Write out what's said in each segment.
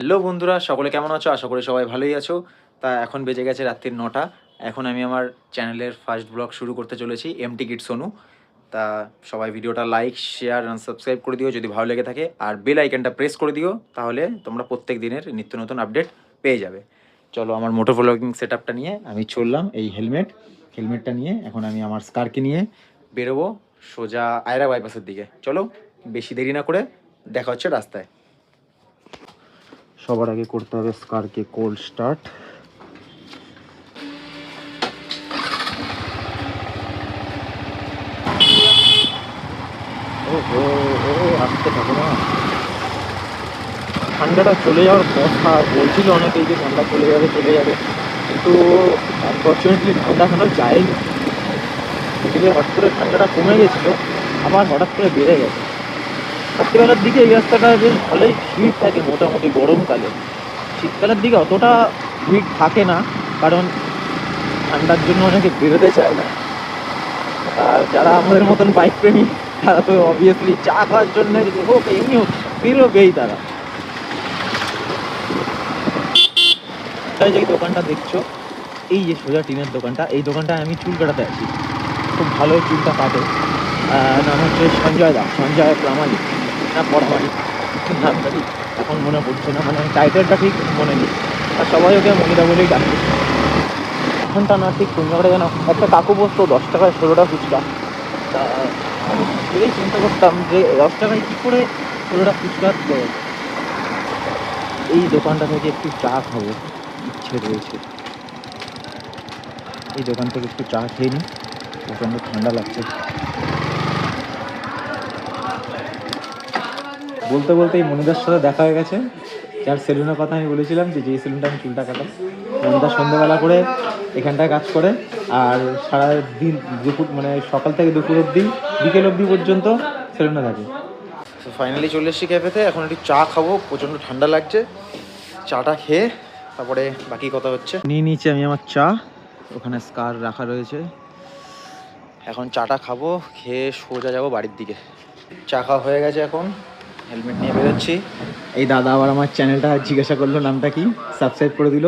Hello বন্ধুরা, সকলে কেমন আছো? আশা করি সবাই ভালোই আছো। তা এখন বেজে গেছে রাত্রির ৯টা। এখন আমি আমার চ্যানেলের ফার্স্ট ব্লগ শুরু করতে চলেছি, এমটি কিড সোনু। তা সবাই ভিডিওটা লাইক, শেয়ার অ্যান্ড সাবস্ক্রাইব করে দিও যদি ভালো লেগে থাকে। আর বেল আইকনটা প্রেস করে দিও, তাহলে তোমরা প্রত্যেক দিনের নিত্য নতুন আপডেট পেয়ে যাবে। চলো, আমার মোটো ব্লগিং সেট আপটা নিয়ে আমি চললাম। এই হেলমেটটা নিয়ে এখন আমি আমার স্কারকে নিয়ে বেরোবো সোজা আয়রা বাইপাসের দিকে। চলো, বেশি দেরি না করে দেখা হচ্ছে রাস্তায়। সবার আগে করতে হবে স্কারকে কোল্ড স্টার্ট। ও আসতে থাকো না, ঠান্ডাটা চলে যাওয়ার কথা বলছিল অনেকেই যে ঠান্ডা চলে যাবে কিন্তু আনফর্চুনেটলি ঠান্ডা এখনো যায়নি। এদিকে হঠাৎ করে ঠান্ডাটা কমে গেছিলো, আবার হঠাৎ করে বেড়ে গেছে। রাত্রিবেলার দিকে এই রাস্তাটা বেশ ভালোই ভিড় থাকে মোটামুটি গরমকালে। শীতকালের দিকে অতটা ভিড় থাকে না, কারণ ঠান্ডার জন্য অনেকে বেরোতে চায় না। আর যারা আমাদের মতন বাইক প্রেমী, তারা তো অবভিয়াসলি চা খাওয়ার জন্য হোক এমনি হোক বেরোবেই তারা। তাই যে দোকানটা দেখছো, এই যে সোজা টিনের দোকানটা, এই দোকানটায় আমি চুল কাটাতে আছি। খুব ভালো চুলটা কাটে। নাম হচ্ছে সঞ্জয় প্রামাণিক না পরামানিক, নামটা ঠিক এখন মনে পড়ছে না, মানে টাইটেলটা ঠিক মনে নেই। আর সবাই ওকে মনিদা বলেই ডাকে। এখনটা না ঠিক কোন জায়গাটা যেন একটা কাকু বসতো 10 টাকায় 16টা ফুচকা। তা এই চিন্তা করতাম যে 10 টাকায় কী করে 16টা ফুচকা দেয়। এই দোকানটা থেকে একটু চা খাবো ইচ্ছে রয়েছে। এই দোকান থেকে একটু চা খেয়ে নিই, প্রচণ্ড ঠান্ডা লাগছে। বলতে বলতে এই মনিদার সাথে দেখা হয়ে গেছে, যার সেলুনের কথা আমি বলেছিলাম, যে যেই সেলুনটা আমি চুলটা কাটাই। মনিদা সন্ধ্যেবেলা করে এখানটায় কাজ করে, আর সারা দিন দুপুর মানে সকাল থেকে দুপুর অবধি বিকেল অবধি পর্যন্ত সেলুনে থাকে। তো ফাইনালি চলে এসেছি ক্যাফেতে, এখন একটু চা খাবো, প্রচণ্ড ঠান্ডা লাগছে। চাটা খেয়ে তারপরে বাকি কথা হচ্ছে। নিয়ে নিয়েছি আমি আমার চা, ওখানে স্কার রাখা রয়েছে। এখন চাটা খাবো, খেয়ে সোজা যাবো বাড়ির দিকে। চা খাওয়া হয়ে গেছে, এখন হেলমেট নিয়ে বেরোচ্ছি। এই দাদা আবার আমার চ্যানেলটা জিজ্ঞাসা করলো নামটা কি, সাবস্ক্রাইব করে দিল।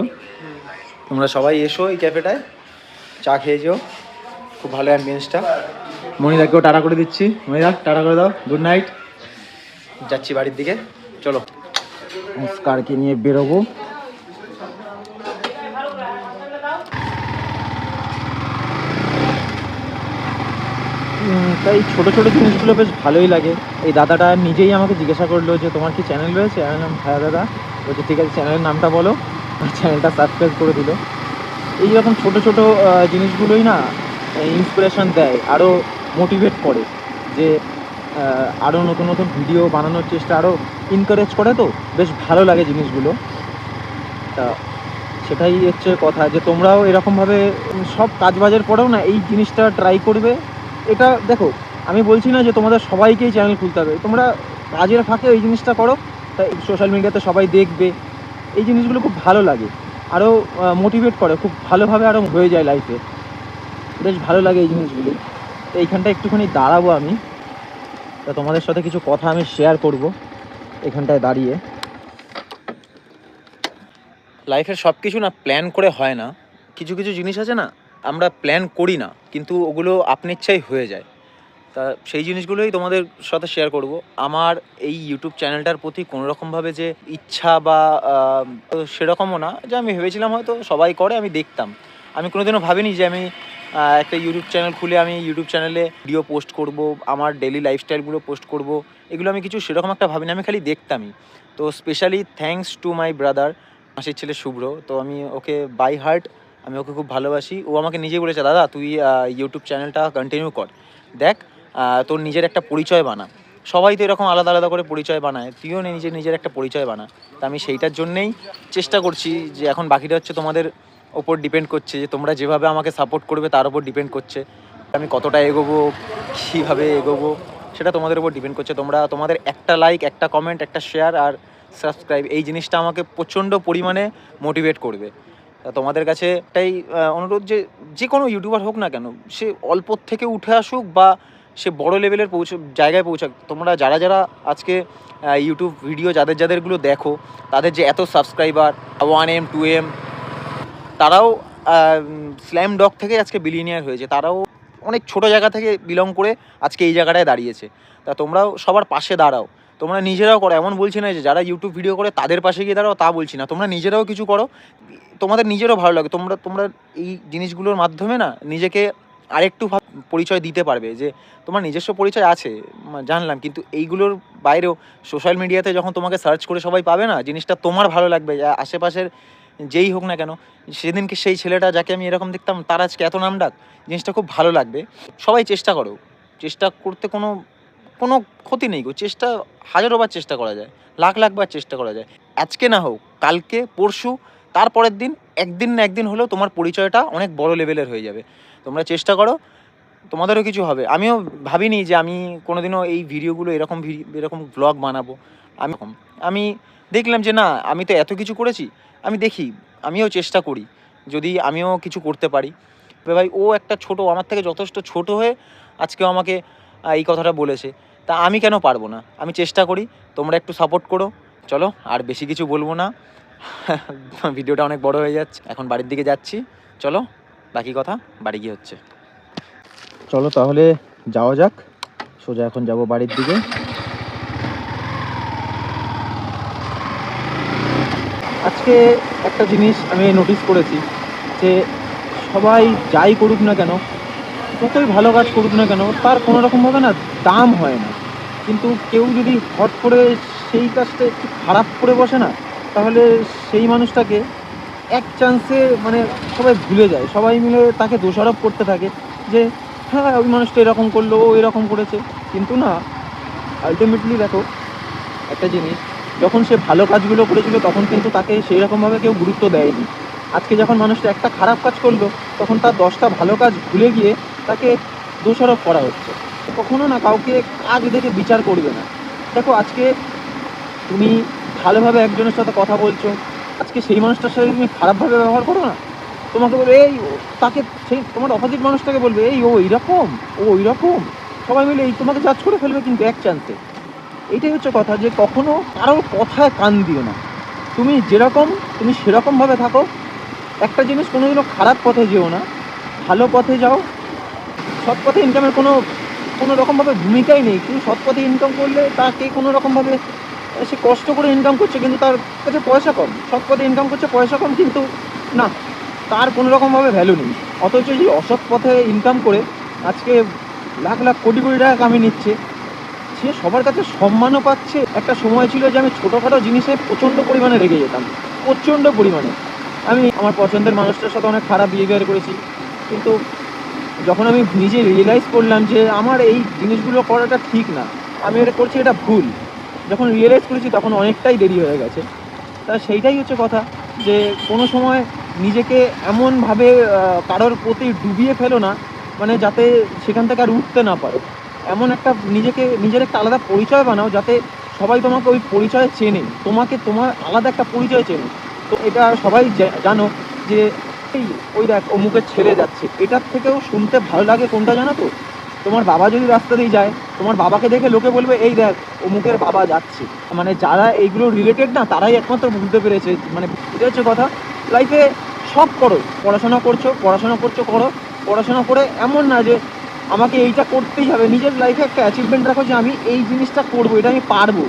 তোমরা সবাই এসো এই ক্যাফেটায়, চা খেয়ে যেও, খুব ভালো অ্যাম্বিয়েন্সটা। মনিদাকেও টাটা করে দিচ্ছি। মনিদা টাটা করে দাও, গুড নাইট। যাচ্ছি বাড়ির দিকে, চলো। স্কারকে নিয়ে বেরোবো। তাই ছোটো ছোটো জিনিসগুলো বেশ ভালোই লাগে। এই দাদাটা নিজেই আমাকে জিজ্ঞাসা করলো যে তোমার কি চ্যানেল রয়েছে? আমি বললাম হ্যাঁ দাদা। বলছে ঠিক আছে, চ্যানেলের নামটা বলো। চ্যানেলটা সাবস্ক্রাইব করে দিল। এইরকম ছোটো ছোটো জিনিসগুলোই না ইন্সপিরেশন দেয়, আরও মোটিভেট করে যে আরও নতুন নতুন ভিডিও বানানোর চেষ্টা, আরও এনকারেজ করে। তো বেশ ভালো লাগে জিনিসগুলো। তা সেটাই হচ্ছে কথা, যে তোমরাও এরকমভাবে সব কাজবাজের পরেও না এই জিনিসটা ট্রাই করবে। এটা দেখো, আমি বলছি না যে তোমাদের সবাইকেই চ্যানেল খুলতে হবে, তোমরা কাজের ফাঁকে এই জিনিসটা করো, তাই সোশ্যাল মিডিয়াতে সবাই দেখবে। এই জিনিসগুলো খুব ভালো লাগে, আরও মোটিভেট করে, খুব ভালোভাবে আরও হয়ে যায় লাইফে। বেশ ভালো লাগে এই জিনিসগুলো। তো এইখানটা একটুখানি দাঁড়াবো আমি, তা তোমাদের সাথে কিছু কথা আমি শেয়ার করব এখানটায় দাঁড়িয়ে। লাইফের সব কিছু না প্ল্যান করে হয় না। কিছু কিছু জিনিস আছে না, আমরা প্ল্যান করি না, কিন্তু ওগুলো আপনি ইচ্ছাই হয়ে যায়। তা সেই জিনিসগুলোই তোমাদের সাথে শেয়ার করব। আমার এই ইউটিউব চ্যানেলটার প্রতি কোনোরকমভাবে যে ইচ্ছা বা সেরকমও না, যে আমি ভেবেছিলাম হয়তো সবাই করে, আমি দেখতাম। আমি কোনোদিনও ভাবিনি যে আমি একটা ইউটিউব চ্যানেল খুলে আমি ইউটিউব চ্যানেলে ভিডিও পোস্ট করব, আমার ডেলি লাইফস্টাইলগুলো পোস্ট করব। এগুলো আমি কিছু সেরকম একটা ভাবিনি, আমি খালি দেখতামই। তো specially thanks to my brother, মাসির ছেলে শুভ্র। তো আমি ওকে বাই হার্ট, আমি ওকে খুব ভালোবাসি। ও আমাকে নিজেই বলেছে, দাদা তুই ইউটিউব চ্যানেলটা কন্টিনিউ কর, দেখ তোর নিজের একটা পরিচয় বানা। সবাই তো এরকম আলাদা আলাদা করে পরিচয় বানায়, তুইও নিজের একটা পরিচয় বানা। তা আমি সেইটার জন্যেই চেষ্টা করছি। যে এখন বাকিটা হচ্ছে তোমাদের ওপর ডিপেন্ড করছে, যে তোমরা যেভাবে আমাকে সাপোর্ট করবে তার উপর ডিপেন্ড করছে আমি কতটা এগোবো, কীভাবে এগোবো, সেটা তোমাদের উপর ডিপেন্ড করছে। তোমাদের একটা লাইক, একটা কমেন্ট, একটা শেয়ার আর সাবস্ক্রাইব, এই জিনিসটা আমাকে প্রচণ্ড পরিমাণে মোটিভেট করবে। তা তোমাদের কাছে এটাই অনুরোধ, যে যে কোনো ইউটিউবার হোক না কেন, সে অল্পর থেকে উঠে আসুক বা সে বড় লেভেলের জায়গায় পৌঁছাক। তোমরা যারা যারা আজকে ইউটিউব ভিডিও যাদেরগুলো দেখো, তাদের যে এত সাবস্ক্রাইবার 1M 2M, তারাও স্ল্যাম ডগ থেকে আজকে বিলিনিয়ার হয়েছে। তারাও অনেক ছোট জায়গা থেকে বিলং করে আজকে এই জায়গাটায় দাঁড়িয়েছে। তা তোমরাও সবার পাশে দাঁড়াও, তোমরা নিজেরাও করো। এমন বলছি না যে যারা ইউটিউব ভিডিও করে তাদের পাশে গিয়ে দাঁড়াও, তা বলছি না। তোমরা নিজেরাও কিছু করো, তোমাদের নিজেরও ভালো লাগে। তোমরা এই জিনিসগুলোর মাধ্যমে না নিজেকে আরেকটু পরিচয় দিতে পারবে যে তোমার নিজস্ব পরিচয় আছে, জানলাম। কিন্তু এইগুলোর বাইরেও সোশ্যাল মিডিয়াতে যখন তোমাকে সার্চ করে সবাই পাবে না, জিনিসটা তোমার ভালো লাগবে। আশেপাশের যেই হোক না কেন, সেদিনকে সেই ছেলেটা যাকে আমি এরকম দেখতাম তার আজকে এত নাম ডাক, জিনিসটা খুব ভালো লাগবে। সবাই চেষ্টা করো, চেষ্টা করতে কোনো কোনো ক্ষতি নেই গো। চেষ্টা হাজারোবার চেষ্টা করা যায়, লাখবার চেষ্টা করা যায়। আজকে না হোক, কালকে পরশু তারপরের দিন একদিন না একদিন হলেও তোমার পরিচয়টা অনেক বড় লেভেলের হয়ে যাবে। তোমরা চেষ্টা করো, তোমাদেরও কিছু হবে। আমিও ভাবিনি যে আমি কোনোদিনও এই ভিডিওগুলো এরকম ব্লগ বানাবো। আমি দেখলাম যে না, আমি তো এত কিছু করেছি, আমি দেখি, আমিও চেষ্টা করি যদি আমিও কিছু করতে পারি। ভাই ও একটা আমার থেকে যথেষ্ট ছোট হয়ে আজকেও আমাকে এই কথাটা বলেছে, তা আমি কেন পারবো না? আমি চেষ্টা করি, তোমরা একটু সাপোর্ট করো। চলো, আর বেশি কিছু বলবো না, ভিডিওটা অনেক বড় হয়ে যাচ্ছে। এখন বাড়ির দিকে যাচ্ছি, চলো বাকি কথা বাড়ি গিয়ে হচ্ছে। চলো তাহলে যাওয়া যাক, সোজা এখন যাব বাড়ির দিকে। আজকে একটা জিনিস আমি নোটিস করেছি যে সবাই যাই করুক না কেন, যতই ভালো কাজ করুক না কেন, তার কোনো রকমভাবে না দাম হয় না। কিন্তু কেউ যদি হট করে সেই কাজটা একটু খারাপ করে বসে না, তাহলে সেই মানুষটাকে এক চান্সে মানে সবাই ভুলে যায়। সবাই মিলে তাকে দোষারোপ করতে থাকে যে হ্যাঁ ওই মানুষটা এরকম করলো, ও এরকম করেছে। কিন্তু না, আলটিমেটলি দেখো একটা জিনিস, যখন সে ভালো কাজগুলো করেছিল তখন কিন্তু তাকে সেই রকমভাবে কেউ গুরুত্ব দেয়নি। আজকে যখন মানুষটা একটা খারাপ কাজ করলো, তখন তার 10টা ভালো কাজ ভুলে গিয়ে তাকে দোষারোপ করা হচ্ছে। কখনো না কাউকে কাজ দেখে বিচার করবে না। দেখো আজকে তুমি ভালোভাবে একজনের সাথে কথা বলছো, আজকে সেই মানুষটার সাথে তুমি খারাপভাবে ব্যবহার করো না, তোমাকে বলবে এই তাকে, সেই তোমার অপোজিট মানুষটাকে বলবে এই ও এইরকম, ও ওই রকম, সবাই মিলে এই তোমাকে জাজ করে ফেলবে কিন্তু এক চান্সে। এইটাই হচ্ছে কথা, যে কখনো কারোর কথায় কান দিও না। তুমি যেরকম তুমি সেরকমভাবে থাকো। একটা জিনিস, কোনোদিনও খারাপ পথে যেও না, ভালো পথে যাও। সৎ পথে ইনকামের কোনো কোনো রকমভাবে ভূমিকাই নেই। কিন্তু সৎ পথে ইনকাম করলে তাকে কোনো রকমভাবে, সে কষ্ট করে ইনকাম করছে কিন্তু তার কাছে পয়সা কম, সৎ পথে ইনকাম করছে পয়সা কম, কিন্তু না, তার কোনো রকমভাবে ভ্যালু নেই। অথচ যে অসৎ পথে ইনকাম করে আজকে লাখ লাখ কোটি কোটি টাকা কামিয়ে নিচ্ছে, সে সবার কাছে সম্মানও পাচ্ছে। একটা সময় ছিল যে আমি ছোটোখাটো জিনিসে প্রচণ্ড পরিমাণে রেগে যেতাম, প্রচণ্ড পরিমাণে। আমি আমার পছন্দের মানুষটার সাথে অনেক খারাপ বিহেভিয়ার করেছি, কিন্তু যখন আমি নিজে রিয়েলাইজ করলাম যে আমার এই জিনিসগুলো করাটা ঠিক না, আমি এটা করছি, এটা ভুল, যখন রিয়েলাইজ করেছি তখন অনেকটাই দেরি হয়ে গেছে। তা সেইটাই হচ্ছে কথা, যে কোনো সময় নিজেকে এমনভাবে কারোর প্রতি ডুবিয়ে ফেলো না, মানে যাতে সেখান থেকে আর উঠতে না পারো। এমন একটা নিজের একটা আলাদা পরিচয় বানাও, যাতে সবাই তোমাকে ওই পরিচয়ে চেনে, তোমার আলাদা একটা পরিচয় চেনে। তো এটা সবাই জানো যে এই ওই দেখ অমুকের ছেলে যাচ্ছে, এটার থেকেও শুনতে ভালো লাগে কোনটা জানো তো? তোমার বাবা যদি রাস্তা দিয়ে যায়, তোমার বাবাকে দেখে লোকে বলবে এই দেখ অমুকের বাবা যাচ্ছে। মানে যারা এইগুলো রিলেটেড না, তারাই একমাত্র বুঝতে পেরেছে। মানে এটা হচ্ছে কথা, লাইফে সব করো, পড়াশোনা করছো করো, পড়াশোনা করে এমন না যে আমাকে এইটা করতেই হবে। নিজের লাইফে একটা অ্যাচিভমেন্ট রাখো যে আমি এই জিনিসটা করবো, এটা আমি পারবো।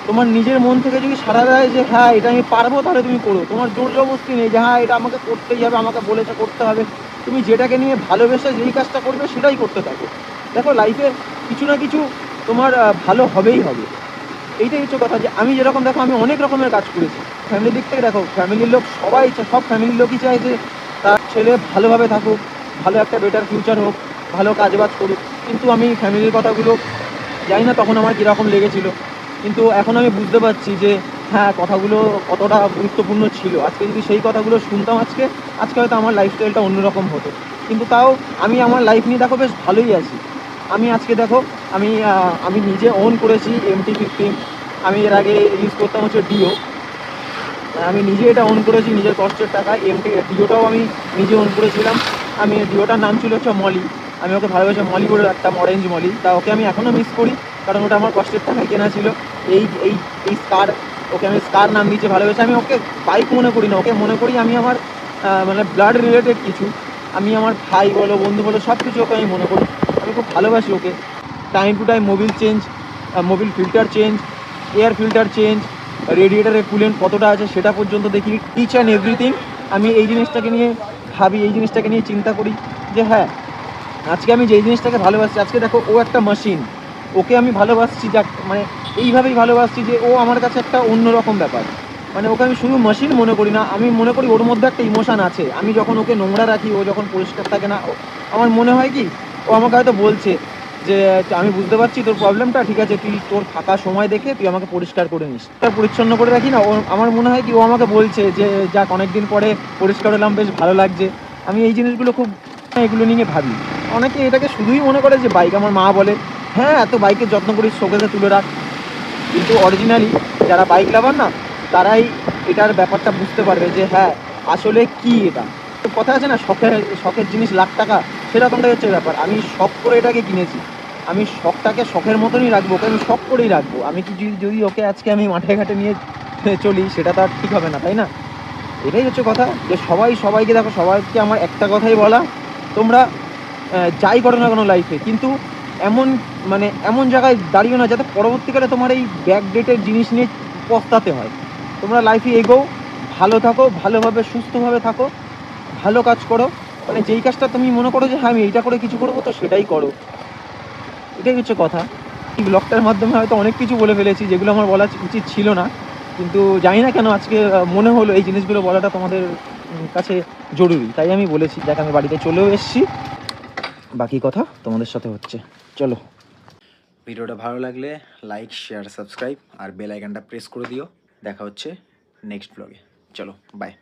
তোমার নিজের মন থেকে যদি সাড়া দেয় যে হ্যাঁ এটা আমি পারবো, তাহলে তুমি করো। তোমার জোর জবরদস্তি নেই যে হ্যাঁ এটা আমাকে করতেই হবে, আমাকে বলেছে করতে হবে। তুমি যেটাকে নিয়ে ভালোবেসে যেই কাজটা করবে সেটাই করতে থাকো। দেখো লাইফে কিছু না কিছু তোমার ভালো হবেই হবে। এইটাই হচ্ছে কথা, যে আমি যেরকম দেখো আমি অনেক রকমের কাজ করেছি। ফ্যামিলির দিক থেকে দেখো, ফ্যামিলির লোক সব ফ্যামিলির লোকই চায় যে তার ছেলে ভালোভাবে থাকুক, ভালো একটা বেটার ফিউচার হোক, ভালো কাজবাজ করুক। কিন্তু আমি ফ্যামিলির কথাগুলো জানি না তখন আমার কীরকম লেগেছিল, কিন্তু এখন আমি বুঝতে পারছি যে হ্যাঁ কথাগুলো কতটা গুরুত্বপূর্ণ ছিল। আজকে যদি সেই কথাগুলো শুনতাম আজকে হয়তো আমার লাইফস্টাইলটা অন্যরকম হতো। কিন্তু তাও আমি আমার লাইফ নিয়ে দেখো বেশ ভালোই আছি। আমি আজকে দেখো আমি নিজে ওন করেছি MT-15। আমি এর আগে ইউজ করতাম হচ্ছে ডিও, আমি নিজে এটা ওন করেছি নিজের কষ্টের টাকায়। ডিওটাও আমি নিজে ওন করেছিলাম। আমি ডিওটার নাম ছিল হচ্ছে মলি। আমি ওকে ভালোবেসে মলি করে রাখতাম, অরেঞ্জ মলি। তা ওকে আমি এখনও মিস করি, কারণ ওটা আমার কষ্টের টাকায় কেনা ছিল। এই এই এই স্কার, ওকে আমি স্কার নাম দিয়েছি ভালোবেসে। আমি ওকে বাইক মনে করি না, ওকে মনে করি আমি আমার মানে ব্লাড রিলেটেড কিছু। আমি আমার ভাই বলো, বন্ধু বলো, সব কিছু ওকে আমি মনে করি। আমি খুব ভালোবাসি ওকে। Time to time mobil change, mobil filter change, air filter change, রেডিয়েটারের কুলেন্ট কতটা আছে সেটা পর্যন্ত দেখি। ইচ অ্যান্ড এভরিথিং আমি এই জিনিসটাকে নিয়ে ভাবি, এই জিনিসটাকে নিয়ে চিন্তা করি যে হ্যাঁ, আজকে আমি যেই জিনিসটাকে ভালোবাসছি, আজকে দেখো ও একটা মেশিন, ওকে আমি ভালোবাসছি, যাক মানে এইভাবেই ভালোবাসছি যে ও আমার কাছে একটা অন্যরকম ব্যাপার। মানে ওকে আমি শুধু মেশিন মনে করি না, আমি মনে করি ওর মধ্যে একটা ইমোশান আছে। আমি যখন ওকে নোংরা রাখি, ও যখন পরিষ্কার থাকে না, আমার মনে হয় কি ও আমাকে হয়তো বলছে যে আমি বুঝতে পারছি তোর প্রবলেমটা, ঠিক আছে তুই তোর ফাঁকা সময় দেখে তুই আমাকে পরিষ্কার করে নিস, তার পরিচ্ছন্ন করে রাখি না। ও আমার মনে হয় কি ও আমাকে বলছে যে যাক অনেকদিন পরে পরিষ্কার হলাম, বেশ ভালো লাগছে। আমি এই জিনিসগুলো খুব এগুলো নিয়ে ভাবি। অনেকে এটাকে শুধুই মনে করে যে বাইক, আমার মা বলে হ্যাঁ এত বাইকের যত্ন করিস, শোকেসে তুলে রাখ, কিন্তু অরিজিনালি যারা বাইক লাভার না, তারাই এটার ব্যাপারটা বুঝতে পারবে যে হ্যাঁ আসলে কি এটা। তো কথা আছে না, শখের শখের জিনিস লাখ টাকা, সেরকমটাই হচ্ছে ব্যাপার। আমি শখ করে এটাকে কিনেছি, আমি শখটাকে শখের মতনই রাখবো, ওকে আমি শখ করেই রাখবো। আমি কি যদি ওকে আজকে আমি মাঠে ঘাটে নিয়ে চলি, সেটা তো আর ঠিক হবে না, তাই না? এটাই হচ্ছে কথা, যে সবাই সবাইকে দেখো, সবাইকে আমার একটা কথাই বলা, তোমরা যাই করো না কোনো লাইফে, কিন্তু এমন মানে এমন জায়গায় দাঁড়িও না যাতে পরবর্তীকালে তোমার এই ব্যাক ডেটের জিনিস নিয়ে পস্তাতে হয়। তোমরা লাইফে এগোও, ভালো থাকো, ভালোভাবে সুস্থভাবে থাকো, ভালো কাজ করো। মানে যেই কাজটা তুমি মনে করো যে হ্যাঁ আমি এইটা করে কিছু করবো, তো সেটাই করো। এটাই হচ্ছে কথা। এই ব্লগটার মাধ্যমে হয়তো অনেক কিছু বলে ফেলেছি যেগুলো আমার বলা উচিত ছিল না, কিন্তু জানি না কেন আজকে মনে হলো এই জিনিসগুলো বলাটা তোমাদের কাছে জরুরি, তাই আমি বলেছি। দেখ আমি বাড়িতে চলেও এসেছি, বাকি কথা তোমাদের সাথে হচ্ছে। চলো। ভিডিওটা ভালো লাগলে লাইক, শেয়ার, সাবস্ক্রাইব আর বেল আইকনটা প্রেস করে দিও। দেখা হচ্ছে নেক্সট ব্লগে। চলো, বাই।